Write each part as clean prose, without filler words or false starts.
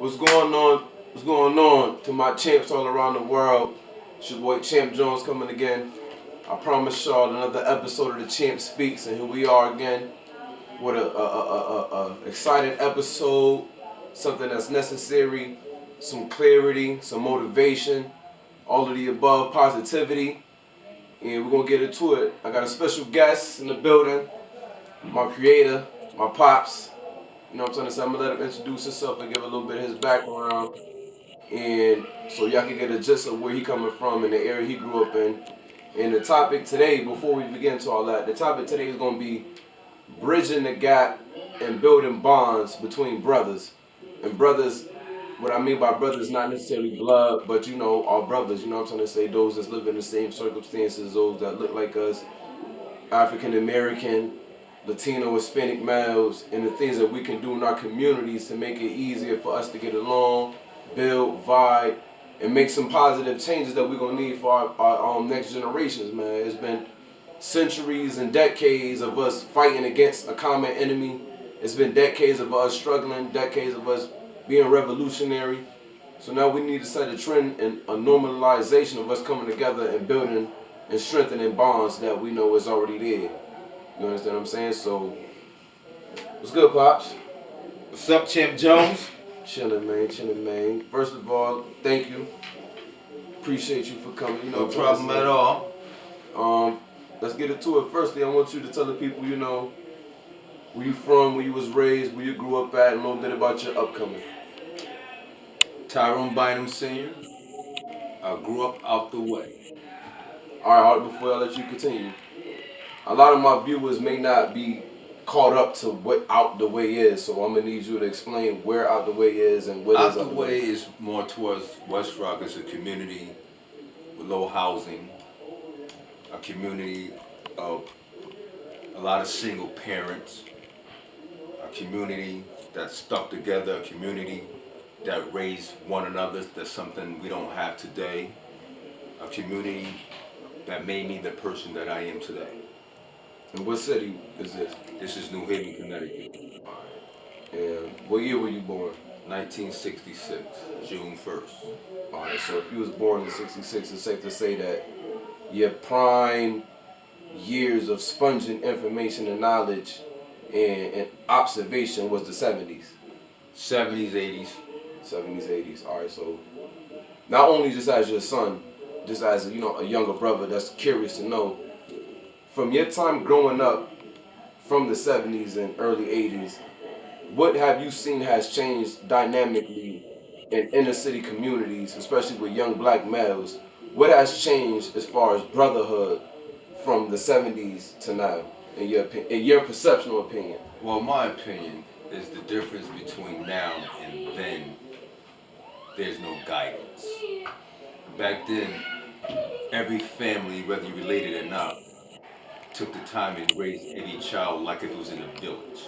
What's going on? What's going on to my champs all around the world? It's your boy Champ Jones coming again. I promise y'all another episode of the Champ Speaks, and here we are again with a exciting episode, something that's necessary, some clarity, some motivation, all of the above, positivity, and we're gonna get into it. I got a special guest in the building, my creator, my pops. You know what I'm trying to say? I'm gonna let him introduce himself and give a little bit of his background and so y'all can get a gist of where he coming from and the area he grew up in. And the topic today, before we begin to all that, the topic today is going to be bridging the gap and building bonds between brothers. And brothers, what I mean by brothers, not necessarily blood, but our brothers. You know what I'm trying to say? Those that live in the same circumstances, those that look like us, African American, Latino, Hispanic males, and the things that we can do in our communities to make it easier for us to get along, build, vibe, and make some positive changes that we're gonna need for our next generations, man. It's been centuries and decades of us fighting against a common enemy. It's been decades of us struggling, decades of us being revolutionary. So now we need to set a trend and a normalization of us coming together and building and strengthening bonds that we know is already there. You understand what I'm saying? So, what's good, Pops? What's up, Champ Jones? Chilling, man, chilling, man. First of all, thank you. Appreciate you for coming. You know No what I'm trying problem to at say? all. Let's get into it. Firstly, I want you to tell the people, where you from, where you was raised, where you grew up at, and a little bit about your upcoming. Tyrone Bynum Sr. I grew up out the way. All right, before I let you continue, a lot of my viewers may not be caught up to what out the way is, so I'm gonna need you to explain where out the way is and what is Out the out the way. way is more towards West Rock. It's a community with low housing, a community of a lot of single parents, a community that's stuck together, a community that raised one another. That's something we don't have today. A community that made me the person that I am today. And what city is this? This is New Haven, Connecticut. And what year were you born? 1966, June 1st. Alright, so if you was born in '66, it's safe to say that your prime years of sponging information and knowledge and observation was the '70s. 70s, 80s. '70s, '80s. Alright, so not only just as your son, just as a younger brother that's curious to know, from your time growing up from the '70s and early '80s, what have you seen has changed dynamically in inner city communities, especially with young black males? What has changed as far as brotherhood from the '70s to now, in your perceptional opinion? Well, my opinion is the difference between now and then, there's no guidance. Back then, every family, whether you related or not, took the time and raised every child like if it was in a village.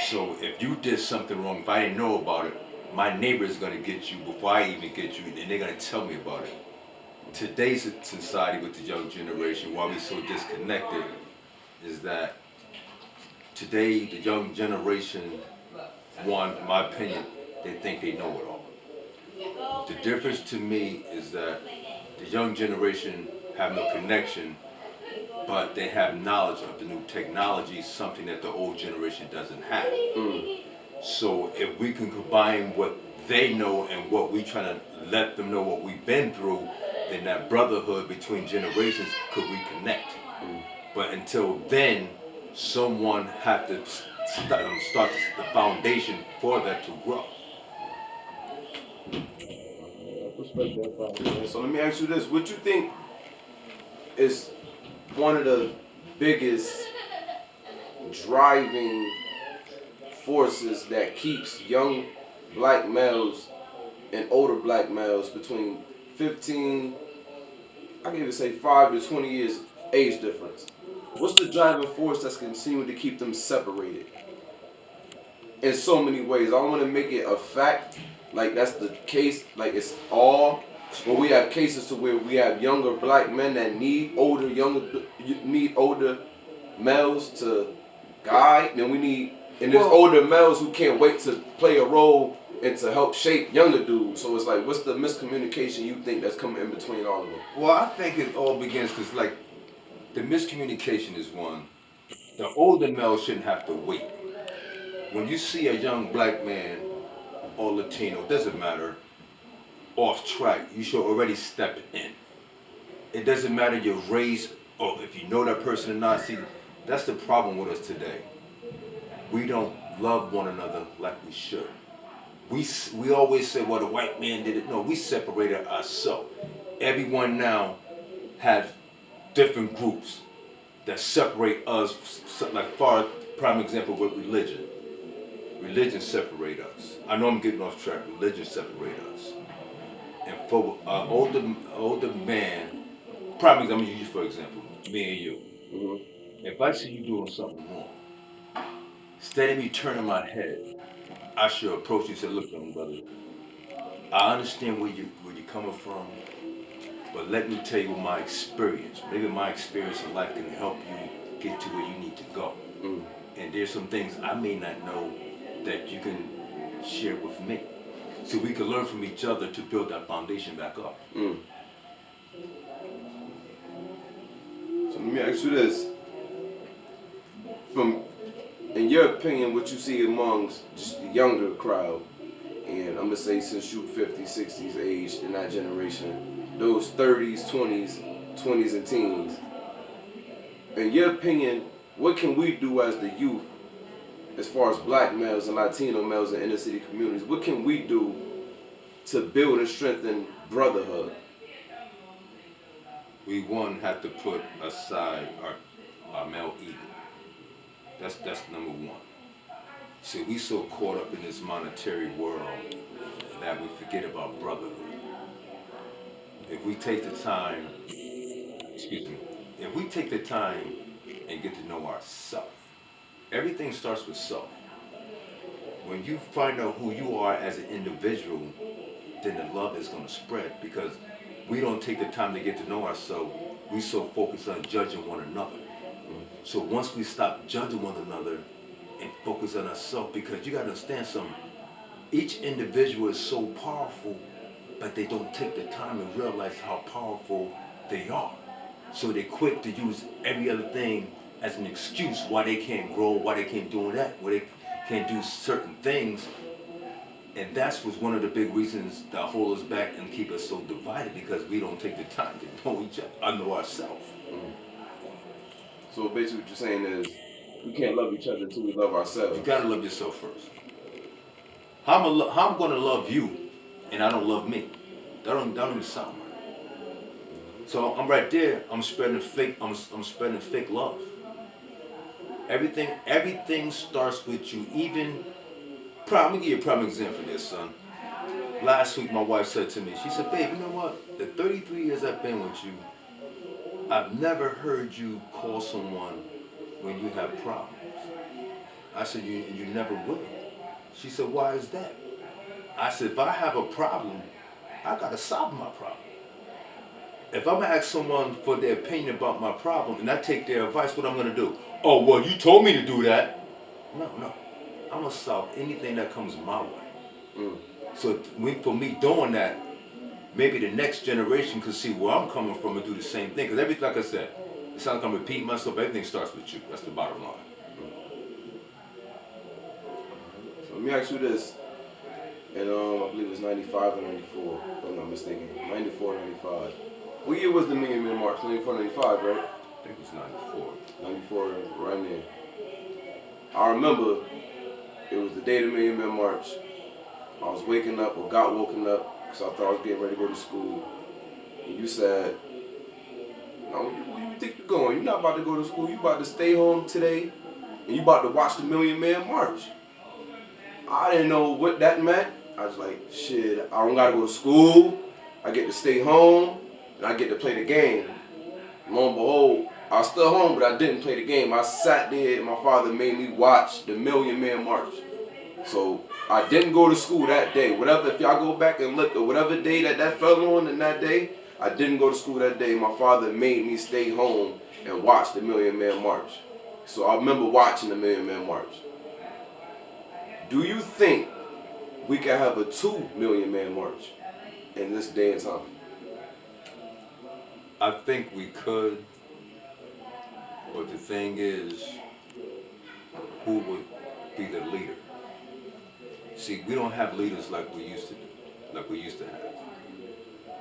So if you did something wrong, if I didn't know about it, my neighbor is going to get you before I even get you, and they're going to tell me about it. Today's society with the young generation, why we so disconnected, is that today the young generation, one, in my opinion, they think they know it all. The difference to me is that the young generation have no connection, but they have knowledge of the new technology, something that the old generation doesn't have. Mm. So if we can combine what they know and what we try to let them know what we've been through, then that brotherhood between generations could reconnect. Mm. But until then, someone had to start the foundation for that to grow. I respect that, Father, man. So let me ask you this: what you think is one of the biggest driving forces that keeps young black males and older black males between 15, I can even say 5 to 20 years age difference? What's the driving force that's continuing to keep them separated in so many ways? I don't want to make it a fact like that's the case, like it's all. But we have cases to where we have younger black men that need older males to guide, and we need and there's Well, older males who can't wait to play a role and to help shape younger dudes. So it's like, what's the miscommunication you think that's coming in between all of them? Well, I think it all begins because, like, the miscommunication is one. The older male shouldn't have to wait. When you see a young black man or Latino, doesn't matter, off track, you should already step in. It doesn't matter your race or if you know that person or not. See, that's the problem with us today. We don't love one another like we should. We always say, well, the white man did it. No, we separated ourselves. Everyone now has different groups that separate us. Like, far prime example with religion. Religion separate us. I know I'm getting off track. Religion separate us. And for an older man, prime example, I'm gonna use you for example, me and you. Mm-hmm. If I see you doing something wrong, instead of me turning my head, I should approach you and say, look, young brother, I understand where you're coming from, but let me tell you my experience. Maybe my experience in life can help you get to where you need to go. Mm. And there's some things I may not know that you can share with me. So we can learn from each other to build that foundation back up. Mm. So let me ask you this. From, in your opinion, what you see amongst just the younger crowd, and I'm gonna say since you 50s, 60s age in that generation, those 30s, 20s and teens, in your opinion, what can we do as the youth, as far as black males and Latino males in inner city communities, what can we do to build and strengthen brotherhood? We one have to put aside our male ego. That's number one. See, we so caught up in this monetary world that we forget about brotherhood. If we take the time, excuse me, if we take the time and get to know ourselves, everything starts with self. When you find out who you are as an individual, then the love is going to spread because we don't take the time to get to know ourselves. We so focused on judging one another. So once we stop judging one another and focus on ourselves, because you got to understand something, each individual is so powerful, but they don't take the time to realize how powerful they are. So they're quick to use every other thing as an excuse why they can't grow, why they can't do that, why they can't do certain things. And that's was one of the big reasons that hold us back and keep us so divided because we don't take the time to know each other, know ourselves. Mm. So basically, what you're saying is we can't love each other until we love You ourselves. gotta love yourself first. How I'm gonna love you and I don't love me? That don't even sound right. So I'm right there. I'm spreading fake. I'm spreading fake love. Everything starts with you. Even let me give you a prime example of this, son. Last week, my wife said to me, she said, "Babe, you know what? The 33 years I've been with you, I've never heard you call someone when you have problems." I said, "You never will." She said, "Why is that?" I said, "If I have a problem, I gotta solve my problem. If I'm gonna ask someone for their opinion about my problem and I take their advice, what I'm gonna do? Oh, well, you told me to do that. No, no. I'm gonna solve anything that comes my way. Mm. So for me doing that, maybe the next generation could see where I'm coming from and do the same thing. Because everything, like I said, it sounds like I'm repeating myself. Everything starts with you. That's the bottom line. So let me ask you this. And I believe it's 95 or 94, if I'm not mistaken. 94, 95. What year was the Million Man March? 94, 95, right? I think it was 94. 94, right there. I remember it was the day of the Million Man March. I was waking up, or got woken up, because I thought I was getting ready to go to school. And you said, no, where you think you're going? You're not about to go to school. You about to stay home today, and you about to watch the Million Man March. I didn't know what that meant. I was like, shit, I don't gotta go to school. I get to stay home, and I get to play the game. Lo and behold, I was still home, but I didn't play the game. I sat there, and my father made me watch the Million Man March. So I didn't go to school that day. Whatever, if y'all go back and look at whatever day that fell on in that day, I didn't go to school that day. My father made me stay home and watch the Million Man March. So I remember watching the Million Man March. Do you think we can have a 2 million man march in this day and time? I think we could, but the thing is, who would be the leader? See, we don't have leaders like we used to do, like we used to have.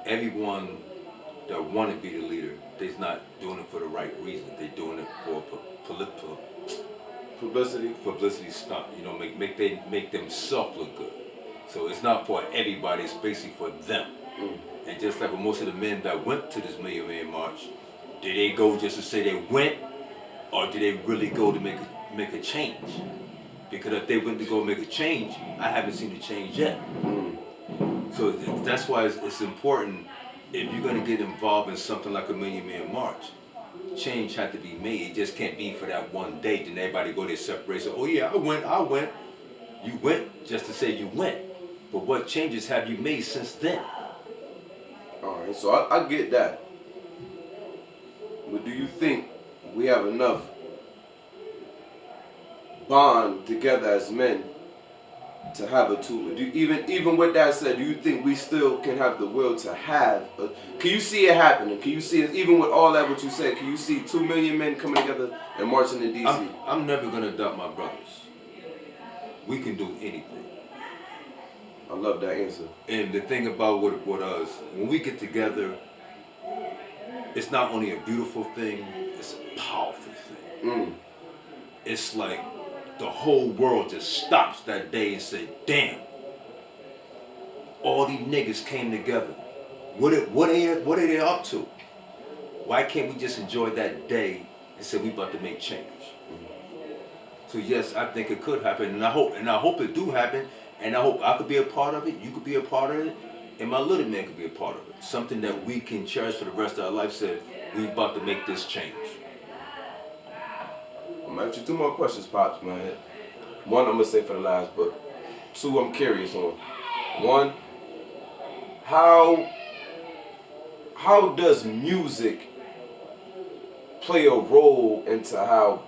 Everyone that want to be the leader, they're not doing it for the right reason. They're doing it for political Publicity. publicity stunt. You know, make themselves look good. So it's not for everybody. It's basically for them. Mm. And just like with most of the men that went to this Million Man March, did they go just to say they went, or did they really go to make a change? Because if they went to go make a change, I haven't seen the change yet. Mm. So that's why it's important, if you're going to get involved in something like a Million Man March, change had to be made. It just can't be for that one day, then everybody go their separate. So, oh yeah, I went. You went just to say you went. But what changes have you made since then? All right, so I get that. But do you think we have enough bond together as men to have a two? Even with that said, do you think we still can have the will to have a? Can you see it happening? Can you see it even with all that what you said? Can you see 2 million men coming together and marching in DC? I'm never gonna doubt my brothers. We can do anything. I love that answer. And the thing about what us, when we get together, it's not only a beautiful thing, it's a powerful thing. Mm. It's like the whole world just stops that day and say, damn, all these niggas came together. What are they up to? Why can't we just enjoy that day and say we about to make change? So yes, I think it could happen, and I hope it do happen, and I hope I could be a part of it, you could be a part of it, and my little man could be a part of it. Something that we can cherish for the rest of our life. Said we about to make this change. I'm gonna ask you 2 more questions, Pops, man. One I'm gonna say for the last, but 2 I'm curious on. One, how does music play a role into how